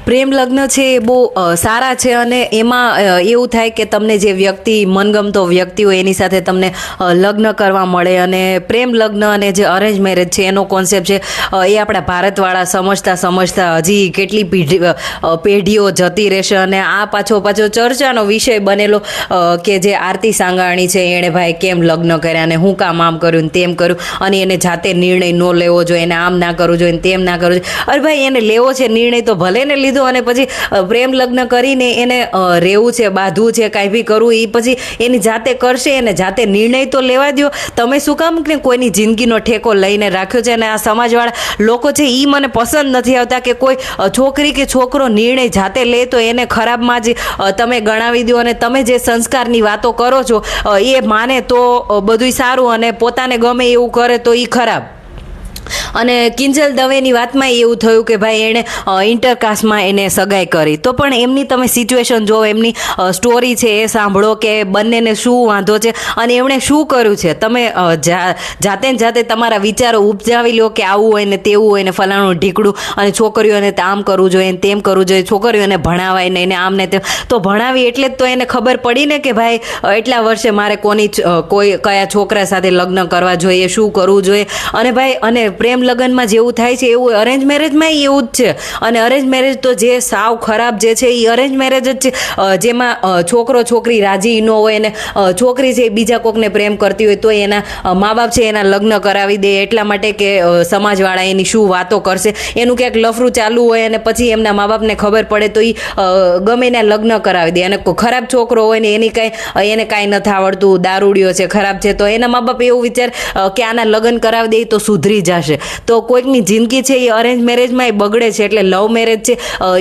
પ્રેમ લગ્ન છે એ બહુ સારા છે અને એમાં એવું થાય કે તમને જે વ્યક્તિ મનગમતો વ્યક્તિ હોય એની સાથે તમને લગ્ન કરવા મળે. અને પ્રેમ લગ્ન અને જે અરેન્જ મેરેજ છે એનો કોન્સેપ્ટ છે એ આપણા ભારતવાળા સમજતા હજી કેટલી પેઢીઓ જતી રહેશે. અને આ પાછો ચર્ચાનો વિષય બનેલો કે જે આરતી સાંગાણી છે એણે ભાઈ કેમ લગ્ન કર્યા અને હું કામ આમ કર્યું ને તેમ કર્યું અને એને જાતે નિર્ણય ન લેવો જોઈએ, એને આમ ના કરવું જોઈએ તેમ ના કરવું જોઈએ. અરે ભાઈ એને લેવો છે નિર્ણય તો ભલે ને લીધો અને પછી પ્રેમ લગ્ન કરીને એને રહેવું છે, બાંધવું છે, કાંઈ બી કરવું એ પછી એની જાતે કરશે, એને જાતે નિર્ણય તો લેવા દો. તમે શું કામ કે કોઈની જિંદગીનો ઠેકો લઈને રાખ્યો છે? અને આ સમાજવાળા લોકો છે એ મને પસંદ નથી આવતા કે કોઈ છોકરી કે છોકરો નિર્ણય જાતે લે તો એને ખરાબમાં જ તમે ગણાવી દો. અને તમે જે સંસ્કારની વાતો કરો છો એ માને તો બધુંય સારું અને પોતાને ગમે એવું કરે તો એ ખરાબ. અને કિંજલ દવેની વાતમાં એવું થયું કે ભાઈ એણે ઇન્ટરકાસ્ટમાં એને સગાઈ કરી, તો પણ એમની તમે સિચ્યુએશન જુઓ, એમની સ્ટોરી છે એ સાંભળો કે બંનેને શું વાંધો છે અને એમણે શું કર્યું છે. તમે જાતે તમારા વિચારો ઉપજાવી લો કે આવું હોય ને તેવું હોય ને ફલાણું ઢીકડું અને છોકરીઓને આમ કરવું જોઈએ ને તેમ કરવું જોઈએ, છોકરીઓને ભણાવાય નહીં ને આમ ને તેમ. તો ભણાવી એટલે જ તો એને ખબર પડી ને કે ભાઈ એટલા વર્ષે મારે કોઈ કયા છોકરા સાથે લગ્ન કરવા જોઈએ, શું કરવું જોઈએ. અને ભાઈ અને પ્રેમ લગ્નમાં જેવું થાય છે એવું અરેન્જ મેરેજમાં એવું જ છે. અને અરેન્જ મેરેજ તો જે સાવ ખરાબ જે છે એ અરેન્જ મેરેજ જ છે, જેમાં છોકરો છોકરી રાજી ન હોય અને છોકરી છે બીજા કોકને પ્રેમ કરતી હોય તો એના મા બાપ છે એના લગ્ન કરાવી દે એટલા માટે કે સમાજવાળા એની શું વાતો કરશે, એનું ક્યાંક લફરું ચાલુ હોય અને પછી એમના મા બાપને ખબર પડે તો એ ગમે એના લગ્ન કરાવી દે. અને ખરાબ છોકરો હોય ને એને કાંઈ નથી આવડતું, દારૂડિયો છે, ખરાબ છે, તો એના મા બાપ એવું વિચાર કે આના લગ્ન કરાવી દે તો સુધરી જશે. તો કોઈકની જિંદગી છે એ અરેન્જ મેરેજમાં બગડે છે. એટલે લવ મેરેજ છે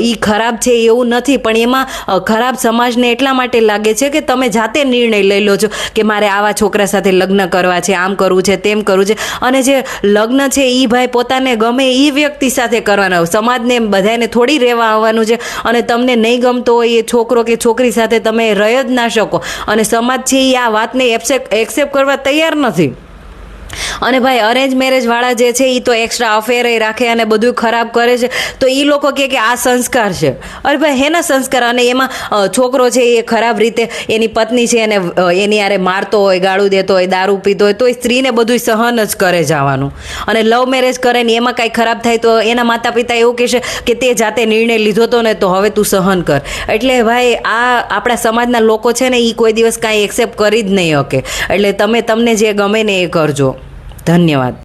એ ખરાબ છે એવું નથી, પણ એમાં ખરાબ સમાજને એટલા માટે લાગે છે કે તમે જાતે નિર્ણય લઈ લો છો કે મારે આવા છોકરા સાથે લગ્ન કરવા છે, આમ કરવું છે, તેમ કરવું છે. અને જે લગ્ન છે એ ભાઈ પોતાને ગમે એ વ્યક્તિ સાથે કરવાના, સમાજને બધાને થોડી રહેવા આવવાનું છે. અને તમને નહીં ગમતો હોય એ છોકરો કે છોકરી સાથે તમે રહી જ ના શકો. અને સમાજ છે એ આ વાતને એક્સેપ્ટ કરવા તૈયાર નથી. અને ભાઈ અરેન્જ મેરેજ વાળા જે છે એ તો એક્સ્ટ્રા અફેર રાખે અને બધું ખરાબ કરે છે. તો એ લોકો કે આ સંસ્કાર છે. અરે ભાઈ હેના સંસ્કાર? અને એમાં છોકરો છે એ ખરાબ રીતે એની પત્ની છે એને એની આરે મારતો હોય, ગાળું દેતો હોય, દારૂ પીતો હોય તો એ સ્ત્રીને બધું સહન જ કરે જવાનું. અને લવ મેરેજ કરે ને એમાં કાંઈ ખરાબ થાય તો એના માતા પિતા એવું કહેશે કે તે જાતે નિર્ણય લીધો હતો ને તો હવે તું સહન કર. એટલે ભાઈ આ આપણા સમાજના લોકો છે ને એ કોઈ દિવસ કાંઈ એક્સેપ્ટ કરી જ નહીં શકે. એટલે તમને જે ગમે ને એ કરજો. ધન્યવાદ.